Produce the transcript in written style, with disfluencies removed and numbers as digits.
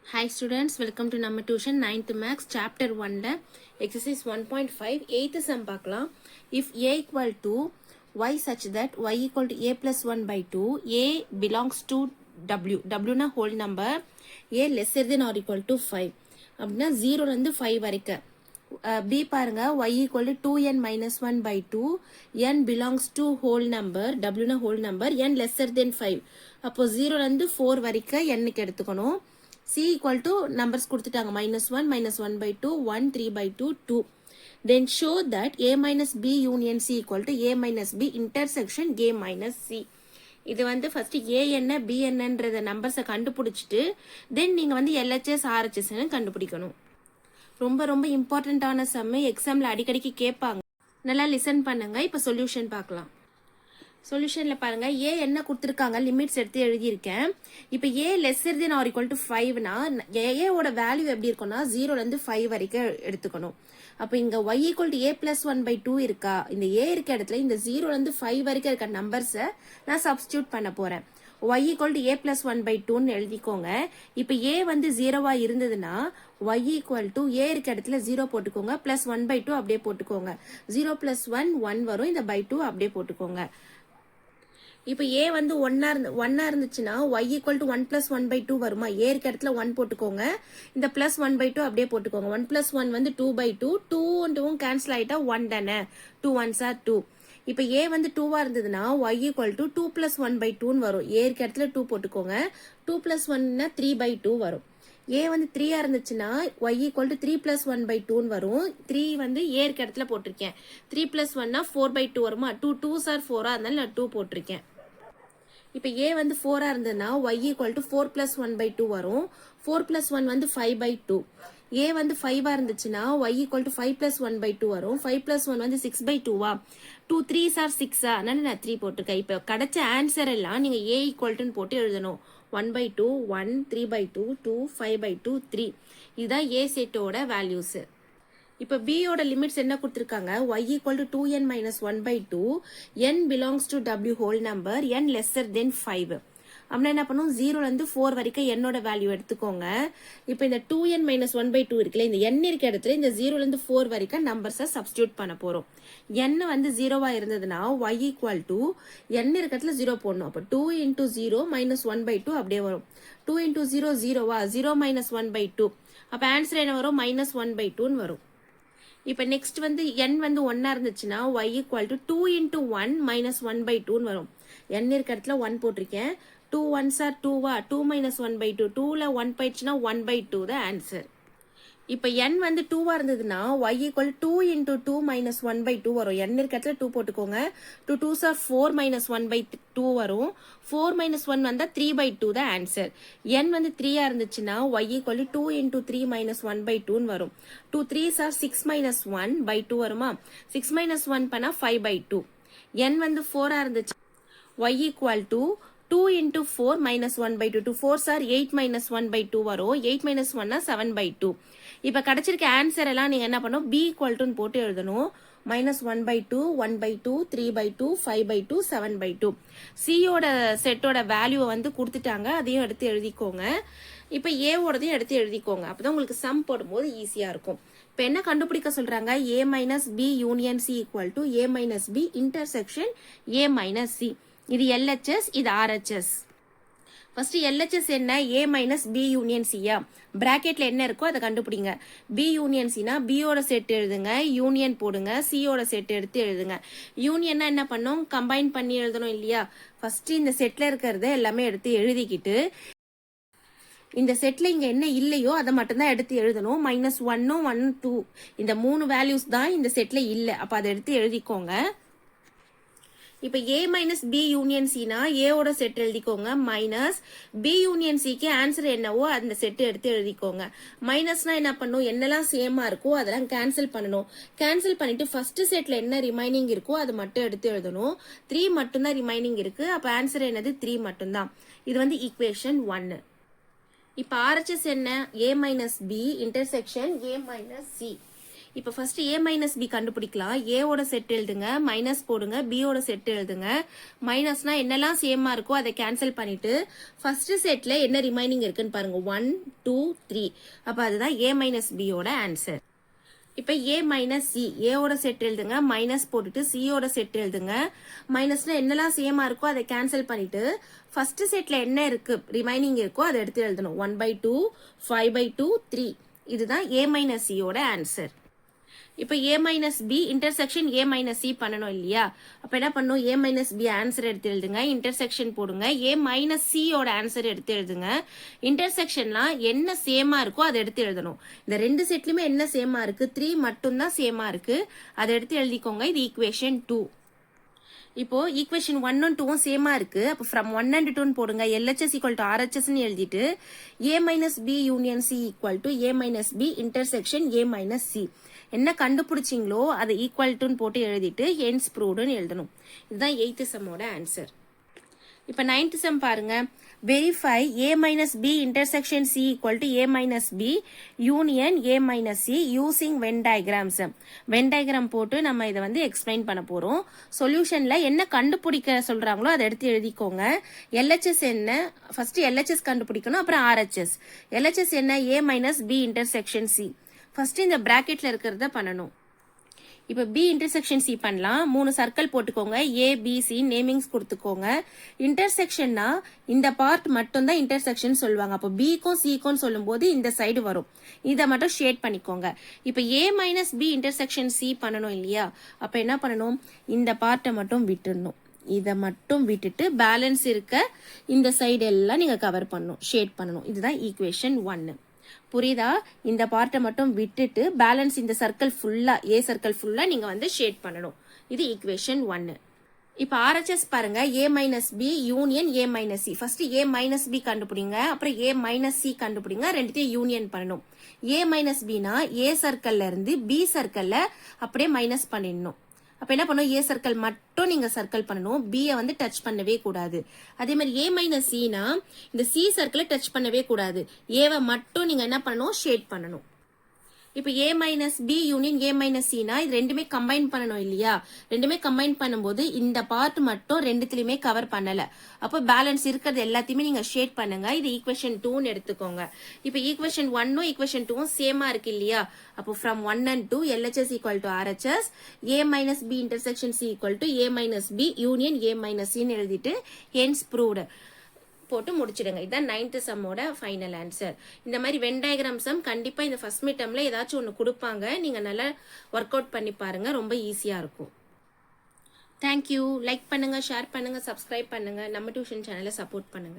Hi students, welcome to நம்ம tuition 9th maths chapter 1ல exercise 1.5 8th sum பார்க்கலாம். If a equal to y such that y equal to a plus 1 by 2, a belongs to w na whole number, a lesser than or equal to 5 அப்படின்னா 0 இருந்து 5 வரைக்கும். b பாருங்க y equal to 2n minus 1 by 2, n belongs to whole number, w na whole number, n lesser than 5. அப்போ 0 இருந்து 4 வரைக்கும் n-க்கு எடுத்துக்கணும். c equal to numbers கொடுத்துட்டாங்க -1 -1 by 2 1 3 by 2 2. Then show that a minus b union c equal to a minus b intersection a minus c. இது வந்து first a என்ன b என்னன்றத நம்பர்ஸை கண்டுபிடிச்சிட்டு தென் நீங்க வந்து LHS RHS கண்டுபிடிக்கணும். ரொம்ப ரொம்ப இம்பார்ட்டன்டான சம், எக்ஸாம்ல அடிக்கடிக்கு கேட்பாங்க. நல்லா லிசன் பண்ணுங்க. இப்போ சொல்யூஷன் பார்க்கலாம். சொல்யூஷன்ல பாருங்க ஏ என்ன கொடுத்துருக்காங்க லிமிட்ஸ் எடுத்து எழுதியிருக்கேன். இப்போ a lesser than or equal to 5னா ஏவோட வேல்யூ எப்படி இருக்கும்னா 0ல இருந்து 5 வரைக்கும் எடுத்துக்கணும். அப்போ இங்க y equal to a plus 1 by 2 இருக்கா, இந்த ஏ இருக்க இடத்துல இந்த 0ல இருந்து 5 வரைக்கும் இருக்க நம்பர்ஸை நான் சப்ஸ்டியூட் பண்ண போறேன். y equal to a plus 1 by 2ன்னு எழுதிக்கோங்க. இப்போ a வந்து 0வா இருந்ததுன்னா y ஈக்குவல் டு a இருக்க இடத்துல 0 போட்டுக்கோங்க, பிளஸ் 1 by 2 அப்படியே போட்டுக்கோங்க. 0 பிளஸ் 1 1 வரும், இந்த by 2 அப்படியே போட்டுக்கோங்க. இப்போ a வந்து 1 இருந்துச்சுன்னா y equal to 1 plus 1 by 2 வருமா, a இருக்க இடத்துல 1 போட்டுக்கோங்க, இந்த பிளஸ் 1 by 2 அப்படியே போட்டுக்கோங்க. 1 பிளஸ் 1 வந்து 2 by 2, 2 கேன்சல் ஆயிட்டா 1 தானே, 2 1s are 2. இப்போ a வந்து 2வா இருந்ததுன்னா y equal to 2 plus 1 by 2ன்னு வரும், a இருக்க இடத்துல 2 போட்டுக்கோங்க, 2 பிளஸ் 1னா 3 by 2 வரும். a வந்து 3ஆ இருந்துச்சுன்னா y equal to 3 plus 1 by 2ன்னு வரும், 3 வந்து a இருக்க இடத்துல போட்டிருக்கேன், 3 பிளஸ் 1னா 4 by 2 வருமா, 2 2s are 4ஆ அதனால நான் 2 போட்டிருக்கேன். இப்போ a வந்து 4ஆ இருந்ததுன்னா y equal to 4 plus 1 by 2 வரும், 4 பிளஸ் 1 வந்து 5 by 2. a வந்து 5ஆ இருந்துச்சுன்னா y equal to 5 plus 1 by 2 வரும், 5 பிளஸ் 1 வந்து 6 by 2வா, 2 3s are 6ஆ அதனால நான் 3 போட்டிருக்கேன். இப்போ கிடைச்ச ஆன்சர் எல்லாம் நீங்க a ஈக்குவல் டுன்னு போட்டு எழுதணும். 1 by 2 1 3 by 2 2 5 by 2 3. இதுதான் a செட்டோட வேல்யூஸ். இப்போ b யோட லிமிட்ஸ் என்ன கொடுத்துருக்காங்க, y equal to 2n minus 1 by 2, n belongs to w whole number, n lesser than 5. அப்படின்னா என்ன பண்ணும், 0ல இருந்து 4 வரைக்கும் என்னோட வேல்யூ எடுத்துக்கோங்க. இப்போ இந்த 2n minus 1 by 2 இருக்குல்ல, இந்த n இருக்க இடத்துல இந்த 0ல இருந்து 4 வரைக்கும் நம்பர்ஸை சப்ஸ்டியூட் பண்ண போறோம். n வந்து 0வா இருந்ததுன்னா y ஈக்குவல் டு n இருக்க இடத்துல 0 போடணும். அப்போ 2 into 0 minus 1 by 2 அப்படியே வரும். 2 into 0 0வா, 0 minus 1 by 2. அப்போ ஆன்சர் என்ன வரும், minus 1 by 2ன்னு வரும். இப்போ நெக்ஸ்ட் வந்து n வந்து 1ஆ இருந்துச்சுன்னா y equal to 2 into 1 minus 1 by 2ன்னு வரும். n இருக்க இடத்துல 1 போட்டிருக்கேன், 2 1s are 2வா, 2 minus 1 by 2, 2ல 1 போயிடுச்சுன்னா 1 by 2 தான் ஆன்சர். இப்போ n வந்து 2வா இருந்ததுன்னா y equal 2 into 2 minus 1 by 2 வரும். n இருக்க இடத்துல 2 போட்டுக்கோங்க, 2 2s are 4 minus 1 by 2 வரும், 4 minus 1 வந்தா 3 by 2 தான் ஆன்சர். n வந்து 3ஆ இருந்துச்சுன்னா y equal 2 into 3 minus 1 by 2ன்னு வரும். 2 3s are 6 minus 1 by 2 வருமா, 6 minus 1 பண்ணா 5 by 2. n வந்து 4ஆ இருந்துச்சு, y equal to 2 into 4 minus 1 by 2, 2 4s are 8 minus 1 by 2 வரும், 8 minus 1 7 by 2. இப்போ கிடைச்சிருக்க ஆன்சர் எல்லாம் நீங்க என்ன பண்ணணும், b equal to போட்டு எழுதணும். minus 1 by 2 1 by 2 3 by 2 5 by 2 7 by 2. c யோட செட்டோட வேல்யூவை வந்து கொடுத்துட்டாங்க, அதையும் எடுத்து எழுதிக்கோங்க. இப்போ a ஓடதையும் எடுத்து எழுதிக்கோங்க, அப்பதான் உங்களுக்கு சம் போடும்போது ஈஸியா இருக்கும். இப்போ என்ன கண்டுபிடிக்க சொல்றாங்க, a minus b union c equal to a minus b intersection a minus c. இது LHS, இது RHS. ஃபர்ஸ்ட் LHS என்ன, a minus b union c யா, பிராக்கெட்ல என்ன இருக்கோ அதை கண்டுபிடிங்க. b union c னா b யோட செட் எழுதுங்க, யூனியன் போடுங்க, c யோட செட் எடுத்து எழுதுங்க. யூனியன்னா என்ன பண்ணும், கம்பைன் பண்ணி எழுதணும் இல்லையா. ஃபர்ஸ்ட் இந்த செட்ல இருக்கிறத எல்லாமே எடுத்து எழுதிக்கிட்டு இந்த செட்ல இங்க என்ன இல்லையோ அதை மட்டும்தான் எடுத்து எழுதணும். -1 1 2 இந்த 3 வேல்யூஸ் தான் இந்த செட்ல இல்ல, அப்ப அதை எடுத்து எழுதிக்கோங்க. இப்போ a minus b union c னா a ஓட செட் எழுதிக்கோங்க, மைனஸ் b union c க்கு ஆன்சர் என்னவோ அந்த செட் எடுத்து எழுதிக்கோங்க. மைனஸ்னா என்ன பண்ணும், என்னெல்லாம் சேமா இருக்கோ அதெல்லாம் கேன்சல் பண்ணணும். கேன்சல் பண்ணிட்டு ஃபர்ஸ்ட் செட்ல என்ன ரிமைனிங் இருக்கோ அதை மட்டும் எடுத்து எழுதணும். 3 மட்டும்தான் ரிமைனிங் இருக்கு, அப்ப ஆன்சர் என்னது 3 மட்டும்தான். இது வந்து ஈக்குவேஷன் 1. இப்போ RHS என்ன, a minus b intersection a minus c. இப்போ ஃபர்ஸ்ட் a மைனஸ் பி கண்டுபிடிக்கலாம். ஏவோட செட் எழுதுங்க, மைனஸ் போடுங்க, பியோட செட் எழுதுங்க. மைனஸ்னா என்னெல்லாம் சேமா இருக்கோ அதை கேன்சல் பண்ணிட்டு ஃபர்ஸ்ட் செட்ல என்ன ரிமைனிங் இருக்குன்னு பாருங்க. 1 2 3. அப்ப அதுதான் a மைனஸ் பியோட ஆன்சர். இப்போ a மைனஸ் சி, ஏவோட செட் எழுதுங்க, மைனஸ் போட்டுட்டு சியோட செட் எழுதுங்க. மைனஸ்னா என்னெல்லாம் சேமா இருக்கோ அதை கேன்சல் பண்ணிட்டு ஃபர்ஸ்ட் செட்ல என்ன இருக்கு ரிமைனிங் இருக்கோ அதை எடுத்து எழுதணும். 1/2 5/2 3. இதுதான் a மைனஸ் சியோட ஆன்சர். இப்போ a minus b intersection a minus c பண்ணணும் இல்லையா? அப்போ என்ன பண்ணணும்? a மைனஸ் பி ஆன்சர் எடுத்து எழுதுங்க, இன்டர்செக்ஷன் போடுங்க, a மைனஸ் சியோட ஆன்சர் எடுத்து எழுதுங்க. இன்டர்செக்ஷன்லாம் என்ன சேமா இருக்கோ அதை எடுத்து எழுதணும். இந்த ரெண்டு செட்லயுமே என்ன சேமா இருக்கு? 3 மட்டும்தான் சேமா இருக்கு, அதை எடுத்து எழுதிக்கோங்க. இது ஈக்குவேஷன் 2. இப்போ ஈக்குவேஷன் 1 and 2 சேமா இருக்கு. அப்போ ஃப்ரம் 1 and 2 போடுங்க. LHS ஈக்குவல் டு RHS எழுதிட்டு a minus b union c equal to a minus b intersection a minus c. என்ன கண்டுபிடிச்சிங்களோ அதை ஈக்குவல் டுன்னு போட்டு எழுதிட்டு ஹென்ஸ் ப்ரூவ்டுன்னு எழுதணும். இதுதான் 8th சம்மோட ஆன்சர். இப்போ 9th சம் பாருங்க. Verify a minus b intersection c equal to a minus b union a minus c using Venn diagrams. Venn diagram போட்டு நம்ம இதை வந்து எக்ஸ்பிளைன் பண்ண போறோம். சொல்யூஷன்ல என்ன கண்டுபிடிக்க சொல்றாங்களோ அதை எடுத்து எழுதிக்கோங்க. LHS என்ன? ஃபர்ஸ்ட் LHS கண்டுபிடிக்கணும், அப்புறம் RHS. LHS என்ன? a minus b intersection c. First இந்த பிராக்கெட்ல இருக்கிறத பண்ணணும். இப்போ பி இன்டர்செக்ஷன் சி பண்ணலாம். 3 சர்க்கிள் போட்டுக்கோங்க. ஏ பி சி நேமிங்ஸ் கொடுத்துக்கோங்க. இன்டர்செக்ஷன்னா இந்த பார்ட் மட்டும் தான் இன்டர்செக்ஷன் சொல்லுவாங்க. அப்போ பிக்கும் சிக்கும் சொல்லும் போது இந்த சைடு வரும். இதை மட்டும் ஷேட் பண்ணிக்கோங்க. இப்போ a minus b intersection C பண்ணணும் இல்லையா? அப்போ என்ன பண்ணணும்? இந்த பார்ட்டை மட்டும் விட்டுடணும். இதை மட்டும் விட்டுட்டு பேலன்ஸ் இருக்க இந்த சைடு எல்லாம் நீங்க கவர் பண்ணணும், ஷேட் பண்ணணும். இதுதான் ஈக்குவேஷன் 1. புரியுதா? இந்த பார்ட்டை மட்டும் விட்டுட்டு பேலன்ஸ் இந்த சர்க்கிள் ஃபுல்லா, ஏ சர்க்கிள் ஃபுல்லா நீங்க வந்து ஷேட் பண்ணணும். இது ஈக்குவேஷன் 1. இப்போ RHS பாருங்க. a minus b union a minus c. First a minus b கண்டுபிடிங்க, அப்புறம் a மைனஸ் சி கண்டுபிடிங்க. ரெண்டுத்தையும் யூனியன் பண்ணணும். a மைனஸ் பினா ஏ சர்க்கிள்ல இருந்து பி சர்க்கிள்ல அப்படியே மைனஸ் பண்ணிடணும். அப்ப என்ன பண்ணும்? ஏ சர்க்கிள் மட்டும் நீங்க சர்க்கிள் பண்ணணும், பியை வந்து டச் பண்ணவே கூடாது. அதே மாதிரி ஏ மைனஸ் சினா இந்த சி சர்க்கிளை டச் பண்ணவே கூடாது. ஏவை மட்டும் நீங்க என்ன பண்ணணும்? ஷேட் பண்ணணும். இப்போ a minus b union a minus சினா இது ரெண்டுமே கம்பைன் பண்ணணும் இல்லையா? ரெண்டுமே கம்பைன் பண்ணும்போது இந்த பார்ட் மட்டும் ரெண்டுத்திலுமே கவர் பண்ணல. அப்போ பேலன்ஸ் இருக்கிறது எல்லாத்தையுமே நீங்க ஷேட் பண்ணுங்க. இது ஈக்குவேஷன் 2ன்னு எடுத்துக்கோங்க. இப்போ ஈக்குவேஷன் 1ம் ஈக்குவேஷன் 2ம் சேமா இருக்கு இல்லையா? அப்போ from 1 and 2 LHS equal to RHS, a minus b intersection c equal to a minus b union a minus சின்னு எழுதிட்டு ஹென்ஸ் ப்ரூவ்டு போட்டு முடிச்சிடுங்க. இதுதான் 9th சம்மோட ஃபைனல் ஆன்சர். இந்த மாதிரி வென் டயக்ராம் சம் கண்டிப்பா இந்த ஃபர்ஸ்ட் மிட் டர்ம்ல ஏதாச்சும் ஒன்று கொடுப்பாங்க. நீங்க நல்லா ஒர்க் அவுட் பண்ணி பாருங்க, ரொம்ப ஈஸியா இருக்கும். தேங்க்யூ. லைக் பண்ணுங்க, ஷேர் பண்ணுங்க, சப்ஸ்கிரைப் பண்ணுங்க, நம்ம டியூஷன் சேனலை சப்போர்ட் பண்ணுங்க.